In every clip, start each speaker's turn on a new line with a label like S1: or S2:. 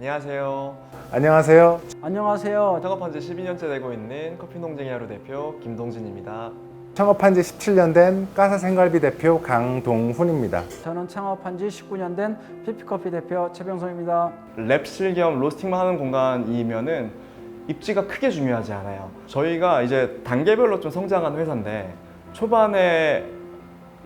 S1: 안녕하세요.
S2: 안녕하세요.
S1: 안녕하세요. 창업한 지 12년째 되고 있는 커피농쟁이 하루 대표 김동진입니다.
S2: 창업한 지 17년 된 까사생갈비 대표 강동훈입니다.
S3: 저는 창업한 지 19년 된 피피커피 대표 최병성입니다.
S1: 랩실 겸 로스팅만 하는 공간이면은 입지가 크게 중요하지 않아요. 저희가 이제 단계별로 좀 성장한 회사인데 초반에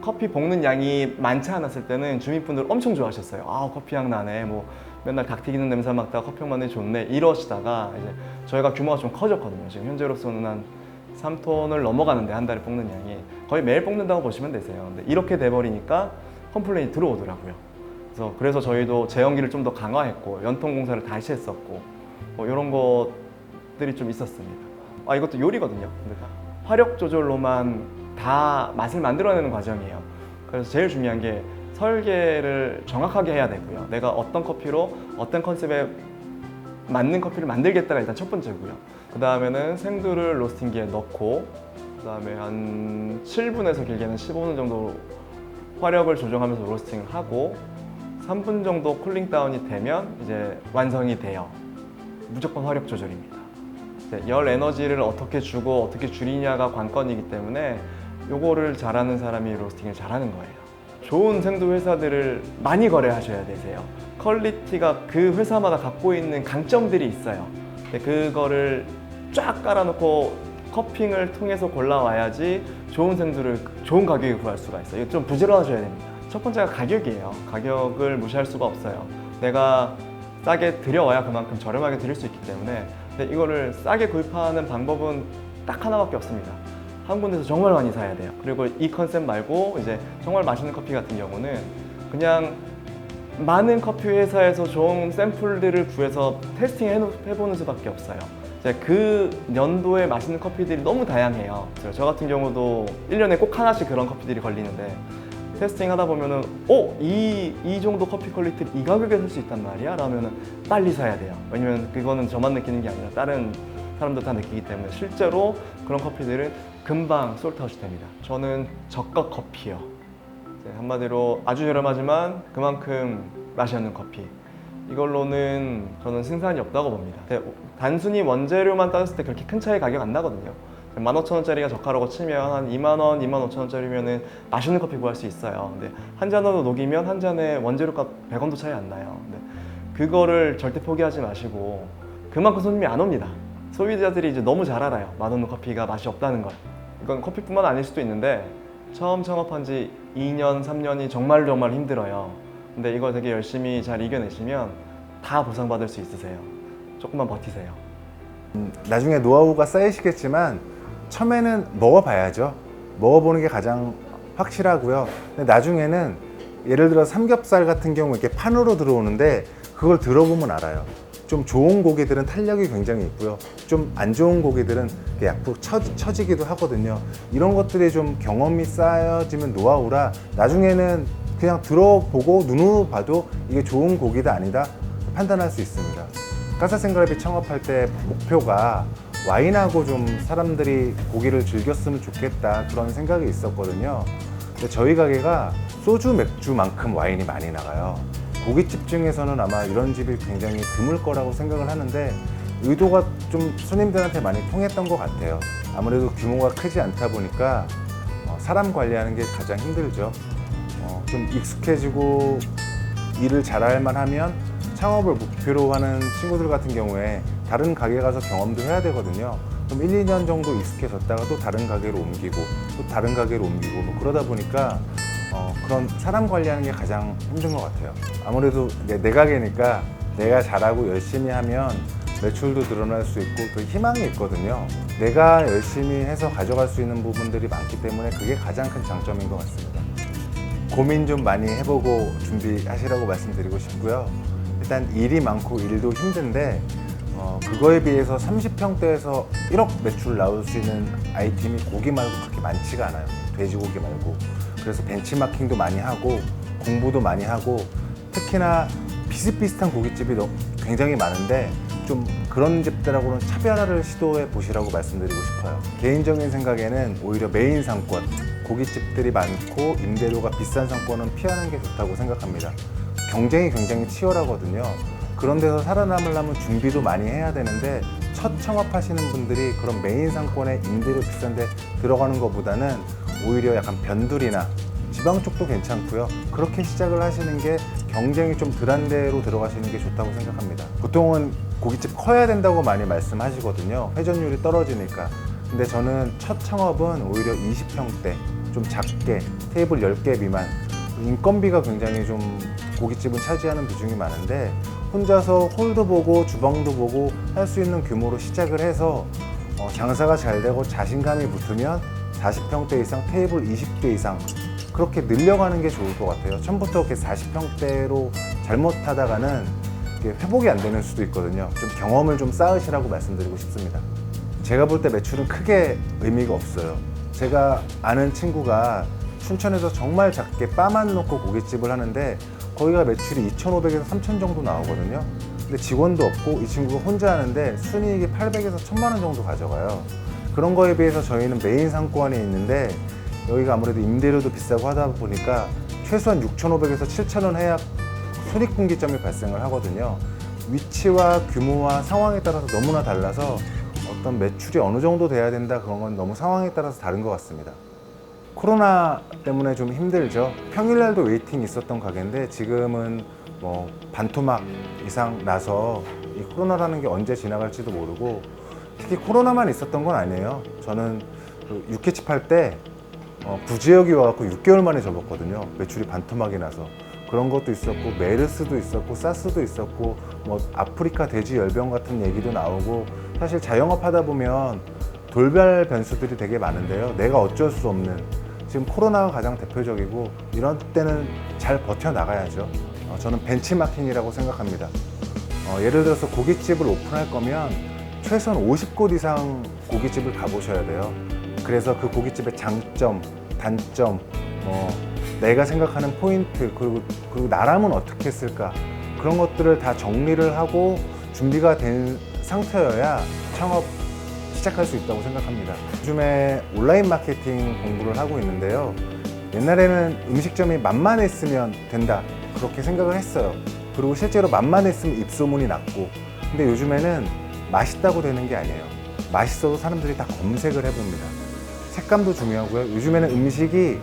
S1: 커피 볶는 양이 많지 않았을 때는 주민분들 엄청 좋아하셨어요. 아, 커피 향 나네. 뭐 맨날 각 튀기는 냄새 맡다가 커피 향 나네 좋네. 이러시다가 이제 저희가 규모가 좀 커졌거든요. 지금 현재로서는 한 3톤을 넘어가는데 한 달에 볶는 양이 거의 매일 볶는다고 보시면 되세요. 근데 이렇게 돼버리니까 컴플레인이 들어오더라고요. 그래서 저희도 제형기를 좀 더 강화했고 연통 공사를 다시 했었고 뭐 이런 것들이 좀 있었습니다. 아, 이것도 요리거든요. 근데 화력 조절로만 다 맛을 만들어내는 과정이에요. 그래서 제일 중요한 게 설계를 정확하게 해야 되고요. 내가 어떤 커피로 어떤 컨셉에 맞는 커피를 만들겠다가 일단 첫 번째고요. 그 다음에는 생두를 로스팅기에 넣고 그 다음에 한 7분에서 길게는 15분 정도 화력을 조정하면서 로스팅을 하고 3분 정도 쿨링 다운이 되면 이제 완성이 돼요. 무조건 화력 조절입니다. 열 에너지를 어떻게 주고 어떻게 줄이냐가 관건이기 때문에 요거를 잘하는 사람이 로스팅을 잘하는 거예요. 좋은 생두 회사들을 많이 거래하셔야 되세요. 퀄리티가 그 회사마다 갖고 있는 강점들이 있어요. 그거를 쫙 깔아놓고 커핑을 통해서 골라와야지 좋은 생두를 좋은 가격에 구할 수가 있어요. 이거 좀 부지런하셔야 됩니다. 첫 번째가 가격이에요. 가격을 무시할 수가 없어요. 내가 싸게 들여와야 그만큼 저렴하게 드릴 수 있기 때문에 근데 이거를 싸게 구입하는 방법은 딱 하나밖에 없습니다. 한 군데서 정말 많이 사야 돼요. 그리고 이 컨셉 말고 이제 정말 맛있는 커피 같은 경우는 그냥 많은 커피 회사에서 좋은 샘플들을 구해서 테스팅 해보는 수밖에 없어요. 이제 그 연도에 맛있는 커피들이 너무 다양해요. 저 같은 경우도 1년에 꼭 하나씩 그런 커피들이 걸리는데 테스팅 하다 보면은 이 정도 커피 퀄리티를 이 가격에 살 수 있단 말이야? 라면은 빨리 사야 돼요. 왜냐면 그거는 저만 느끼는 게 아니라 다른 사람도 다 느끼기 때문에 실제로 그런 커피들은 금방 솔트아웃이 됩니다. 저는 저가 커피요. 한마디로 아주 저렴하지만 그만큼 맛이 없는 커피. 이걸로는 저는 승산이 없다고 봅니다. 단순히 원재료만 따졌을 때 그렇게 큰 차이 가격 안 나거든요. 15,000원짜리가 저가라고 치면 한 2만원, 25,000원짜리면은 맛있는 커피 구할 수 있어요. 근데 한 잔으로 녹이면 한 잔에 원재료값 100원도 차이 안 나요. 근데 그거를 절대 포기하지 마시고 그만큼 손님이 안 옵니다. 소비자들이 이제 너무 잘 알아요. 맛없는 커피가 맛이 없다는 걸. 이건 커피뿐만 아닐 수도 있는데 처음 창업한 지 2년, 3년이 정말 힘들어요. 근데 이걸 되게 열심히 잘 이겨내시면 다 보상받을 수 있으세요. 조금만 버티세요.
S2: 나중에 노하우가 쌓이시겠지만 처음에는 먹어봐야죠. 먹어보는 게 가장 확실하고요. 근데 나중에는 예를 들어 삼겹살 같은 경우 이렇게 판으로 들어오는데 그걸 들어보면 알아요. 좀 좋은 고기들은 탄력이 굉장히 있고요. 좀 안 좋은 고기들은 약간 처지기도 하거든요. 이런 것들이 좀 경험이 쌓여지면 노하우라 나중에는 그냥 들어보고 눈으로 봐도 이게 좋은 고기다 아니다 판단할 수 있습니다. 까사생갈비 창업할 때 목표가 와인하고 좀 사람들이 고기를 즐겼으면 좋겠다 그런 생각이 있었거든요. 근데 저희 가게가 소주, 맥주만큼 와인이 많이 나가요. 고깃집 중에서는 아마 이런 집이 굉장히 드물 거라고 생각을 하는데 의도가 좀 손님들한테 많이 통했던 것 같아요. 아무래도 규모가 크지 않다 보니까 사람 관리하는 게 가장 힘들죠. 좀 익숙해지고 일을 잘할 만하면 창업을 목표로 하는 친구들 같은 경우에 다른 가게 가서 경험도 해야 되거든요. 그럼 1, 2년 정도 익숙해졌다가 또 다른 가게로 옮기고 또 다른 가게로 옮기고 뭐 그러다 보니까 그런 사람 관리하는 게 가장 힘든 것 같아요. 아무래도 내 가게니까 내가 잘하고 열심히 하면 매출도 늘어날 수 있고 그 희망이 있거든요. 내가 열심히 해서 가져갈 수 있는 부분들이 많기 때문에 그게 가장 큰 장점인 것 같습니다. 고민 좀 많이 해보고 준비하시라고 말씀드리고 싶고요. 일단 일이 많고 일도 힘든데 그거에 비해서 30평대에서 1억 매출 나올 수 있는 아이템이 고기 말고 그렇게 많지가 않아요. 돼지고기 말고. 그래서 벤치마킹도 많이 하고 공부도 많이 하고 특히나 비슷비슷한 고깃집이 굉장히 많은데 좀 그런 집들하고는 차별화를 시도해 보시라고 말씀드리고 싶어요. 개인적인 생각에는 오히려 메인 상권, 고깃집들이 많고 임대료가 비싼 상권은 피하는 게 좋다고 생각합니다. 경쟁이 굉장히 치열하거든요. 그런 데서 살아남으려면 준비도 많이 해야 되는데 첫 창업하시는 분들이 그런 메인 상권에 임대료 비싼데 들어가는 것보다는 오히려 약간 변두리나 지방 쪽도 괜찮고요. 그렇게 시작을 하시는 게 경쟁이 좀 덜한 데로 들어가시는 게 좋다고 생각합니다. 보통은 고깃집 커야 된다고 많이 말씀하시거든요. 회전율이 떨어지니까. 근데 저는 첫 창업은 오히려 20평대, 좀 작게, 테이블 10개 미만. 인건비가 굉장히 좀 고깃집은 차지하는 비중이 많은데 혼자서 홀도 보고 주방도 보고 할 수 있는 규모로 시작을 해서 장사가 잘 되고 자신감이 붙으면 40평대 이상, 테이블 20개 이상 그렇게 늘려가는 게 좋을 것 같아요. 처음부터 이렇게 40평대로 잘못하다가는 회복이 안 되는 수도 있거든요. 좀 경험을 좀 쌓으시라고 말씀드리고 싶습니다. 제가 볼 때 매출은 크게 의미가 없어요. 제가 아는 친구가 춘천에서 정말 작게 바만 놓고 고깃집을 하는데 거기가 매출이 2,500에서 3,000 정도 나오거든요. 근데 직원도 없고 이 친구가 혼자 하는데 순이익이 800에서 1,000만 원 정도 가져가요. 그런 거에 비해서 저희는 메인 상권에 있는데 여기가 아무래도 임대료도 비싸고 하다 보니까 최소한 6,500에서 7,000원 해야 손익분기점이 발생을 하거든요. 위치와 규모와 상황에 따라서 너무나 달라서 어떤 매출이 어느 정도 돼야 된다 그런 건 너무 상황에 따라서 다른 것 같습니다. 코로나 때문에 좀 힘들죠. 평일날도 웨이팅이 있었던 가게인데 지금은 뭐 반토막 이상 나서 이 코로나라는 게 언제 지나갈지도 모르고 특히 코로나만 있었던 건 아니에요. 저는 그 육회집 할 때 부지역이 와갖고 6개월 만에 접었거든요. 매출이 반토막이 나서. 그런 것도 있었고 메르스도 있었고 사스도 있었고 뭐 아프리카 돼지 열병 같은 얘기도 나오고 사실 자영업 하다 보면 돌발 변수들이 되게 많은데요. 내가 어쩔 수 없는 지금 코로나가 가장 대표적이고 이런 때는 잘 버텨나가야죠. 저는 벤치마킹이라고 생각합니다. 예를 들어서 고깃집을 오픈할 거면 최소한 50곳 이상 고깃집을 가보셔야 돼요. 그래서 그 고깃집의 장점, 단점, 내가 생각하는 포인트, 그리고 나라면 어떻게 했을까 그런 것들을 다 정리를 하고 준비가 된 상태여야 창업 시작할 수 있다고 생각합니다. 요즘에 온라인 마케팅 공부를 하고 있는데요. 옛날에는 음식점이 맛만 했으면 된다 그렇게 생각을 했어요. 그리고 실제로 맛만 했으면 입소문이 났고 근데 요즘에는 맛있다고 되는 게 아니에요. 맛있어도 사람들이 다 검색을 해봅니다. 색감도 중요하고요. 요즘에는 음식이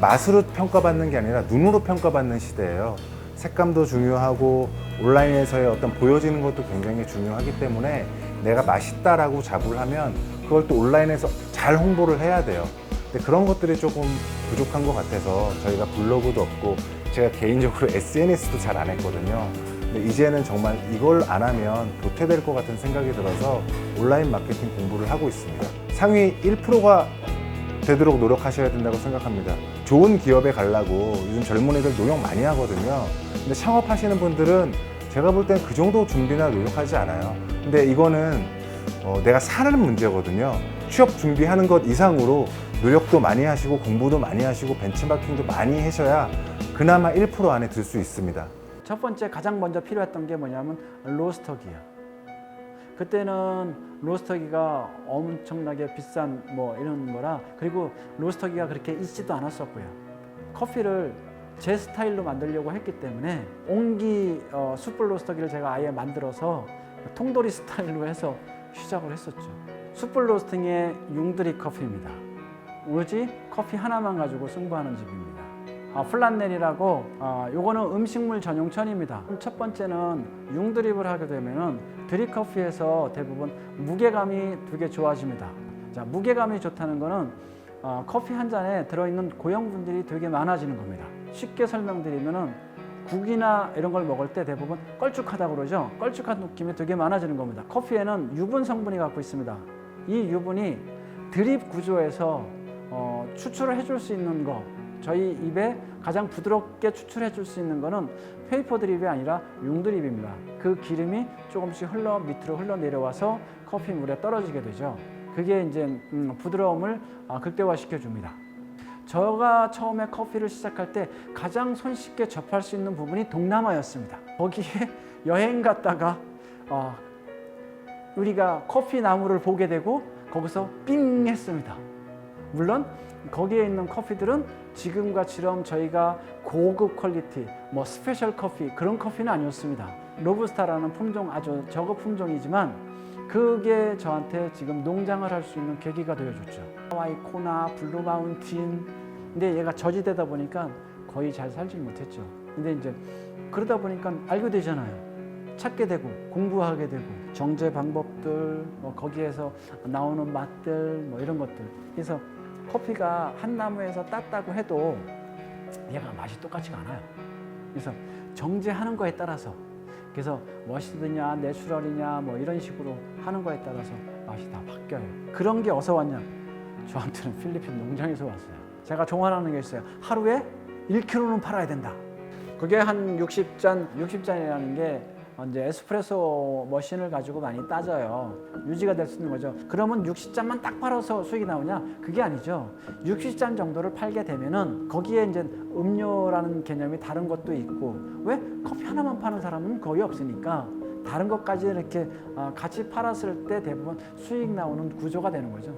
S2: 맛으로 평가받는 게 아니라 눈으로 평가받는 시대예요. 색감도 중요하고 온라인에서의 어떤 보여지는 것도 굉장히 중요하기 때문에 내가 맛있다라고 자부를 하면 그걸 또 온라인에서 잘 홍보를 해야 돼요. 근데 그런 것들이 조금 부족한 것 같아서 저희가 블로그도 없고 제가 개인적으로 SNS도 잘 안 했거든요. 근데 이제는 정말 이걸 안 하면 도태될 것 같은 생각이 들어서 온라인 마케팅 공부를 하고 있습니다. 상위 1%가 되도록 노력하셔야 된다고 생각합니다. 좋은 기업에 가려고 요즘 젊은이들 노력 많이 하거든요. 근데 창업하시는 분들은 제가 볼 땐 그 정도 준비나 노력하지 않아요. 근데 이거는 내가 사는 문제거든요. 취업 준비하는 것 이상으로 노력도 많이 하시고 공부도 많이 하시고 벤치마킹도 많이 하셔야 그나마 1% 안에 들 수 있습니다.
S3: 첫 번째 가장 먼저 필요했던 게 뭐냐면 로스터기요. 그때는 로스터기가 엄청나게 비싼 뭐 이런 거라 그리고 로스터기가 그렇게 있지도 않았었고요. 커피를 제 스타일로 만들려고 했기 때문에 온기 숯불 로스터기를 제가 아예 만들어서 통돌이 스타일로 해서 시작을 했었죠. 숯불 로스팅의 융드립 커피입니다. 오로지 커피 하나만 가지고 승부하는 집입니다. 플란넬이라고 요거는 음식물 전용천입니다. 첫 번째는 융드립을 하게 되면은 드립 커피에서 대부분 무게감이 되게 좋아집니다. 자, 무게감이 좋다는 거는 커피 한 잔에 들어있는 고형분들이 되게 많아지는 겁니다. 쉽게 설명드리면은 국이나 이런 걸 먹을 때 대부분 걸쭉하다고 그러죠. 걸쭉한 느낌이 되게 많아지는 겁니다. 커피에는 유분 성분이 갖고 있습니다. 이 유분이 드립 구조에서 추출을 해줄 수 있는 거 저희 입에 가장 부드럽게 추출해 줄 수 있는 거는 페이퍼 드립이 아니라 융드립입니다. 그 기름이 조금씩 밑으로 흘러내려와서 커피 물에 떨어지게 되죠. 그게 이제 부드러움을 극대화시켜 줍니다. 제가 처음에 커피를 시작할 때 가장 손쉽게 접할 수 있는 부분이 동남아였습니다. 거기에 여행 갔다가 우리가 커피 나무를 보게 되고 거기서 삥 했습니다. 물론 거기에 있는 커피들은 지금과처럼 저희가 고급 퀄리티, 뭐 스페셜 커피 그런 커피는 아니었습니다. 로부스타라는 품종 아주 저거 품종이지만 그게 저한테 지금 농장을 할 수 있는 계기가 되어줬죠. 하와이 코나, 블루 마운틴. 근데 얘가 저지대다 보니까 거의 잘 살지 못했죠. 근데 이제 그러다 보니까 알게 되잖아요. 찾게 되고 공부하게 되고 정제 방법들, 뭐 거기에서 나오는 맛들, 뭐 이런 것들. 그래서 커피가 한 나무에서 땄다고 해도 얘가 맛이 똑같지가 않아요. 그래서 정제하는 거에 따라서, 그래서 머시드냐 내추럴이냐 뭐 이런 식으로 하는 거에 따라서 맛이 다 바뀌어요. 그런 게 어디서 왔냐? 저한테는 필리핀 농장에서 왔어요. 제가 종언하는 게 있어요. 하루에 1kg는 팔아야 된다. 그게 한 60잔이라는 게 이제 에스프레소 머신을 가지고 많이 따져요. 유지가 될 수 있는 거죠. 그러면 60잔만 딱 팔아서 수익이 나오냐? 그게 아니죠. 60잔 정도를 팔게 되면은 거기에 이제 음료라는 개념이 다른 것도 있고, 왜? 커피 하나만 파는 사람은 거의 없으니까 다른 것까지 이렇게 같이 팔았을 때 대부분 수익 나오는 구조가 되는 거죠.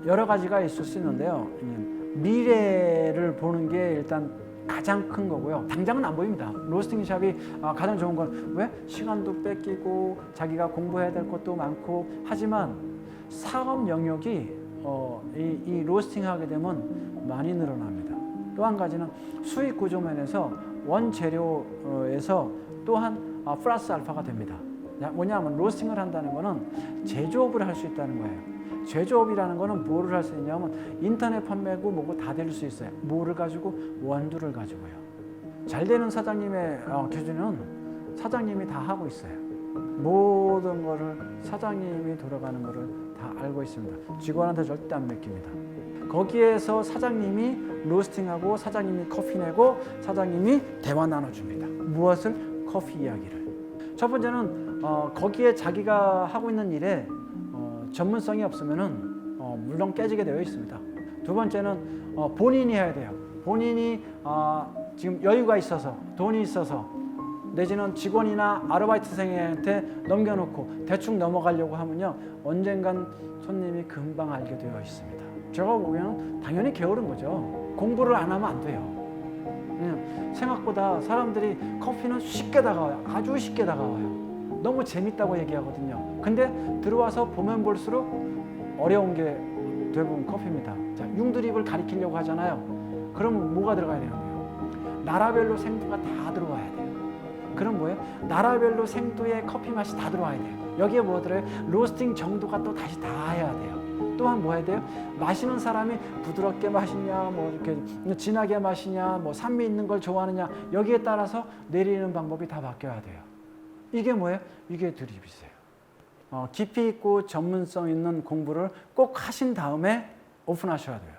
S3: 여러 가지가 있을 수 있는데요. 미래를 보는 게 일단 가장 큰 거고요. 당장은 안 보입니다. 로스팅 샵이 가장 좋은 건 왜? 시간도 뺏기고 자기가 공부해야 될 것도 많고 하지만 사업 영역이 이 로스팅 하게 되면 많이 늘어납니다. 또 한 가지는 수익 구조 면에서 원재료에서 또한 플러스 알파가 됩니다. 뭐냐면 로스팅을 한다는 거는 제조업을 할 수 있다는 거예요. 제조업이라는 거는 뭐를 할 수 있냐면 인터넷 판매고 뭐고 다 될 수 있어요. 뭐를 가지고? 원두를 가지고요. 잘 되는 사장님의 기준은 사장님이 다 하고 있어요. 모든 거를 사장님이 돌아가는 거를 다 알고 있습니다. 직원한테 절대 안 맡깁니다. 거기에서 사장님이 로스팅하고 사장님이 커피 내고 사장님이 대화 나눠줍니다. 무엇을? 커피 이야기를. 첫 번째는 거기에 자기가 하고 있는 일에 전문성이 없으면은 물론 깨지게 되어 있습니다. 두 번째는 본인이 해야 돼요. 본인이 지금 여유가 있어서 돈이 있어서 내지는 직원이나 아르바이트생한테 넘겨놓고 대충 넘어가려고 하면요 언젠간 손님이 금방 알게 되어 있습니다. 제가 보기에는 당연히 게으른 거죠. 공부를 안 하면 안 돼요. 생각보다 사람들이 커피는 쉽게 다가와요. 아주 쉽게 다가와요. 너무 재밌다고 얘기하거든요. 근데 들어와서 보면 볼수록 어려운 게 대부분 커피입니다. 자, 융드립을 가리키려고 하잖아요. 그럼 뭐가 들어가야 되는데요? 나라별로 생두가 다 들어와야 돼요. 그럼 뭐예요? 나라별로 생두의 커피 맛이 다 들어와야 돼요. 여기에 뭐 들어요? 로스팅 정도가 또 다시 다 해야 돼요. 또한 뭐 해야 돼요? 마시는 사람이 부드럽게 마시냐, 뭐 이렇게 진하게 마시냐, 뭐 산미 있는 걸 좋아하느냐, 여기에 따라서 내리는 방법이 다 바뀌어야 돼요. 이게 뭐예요? 이게 드립이세요. 깊이 있고 전문성 있는 공부를 꼭 하신 다음에 오픈하셔야 돼요.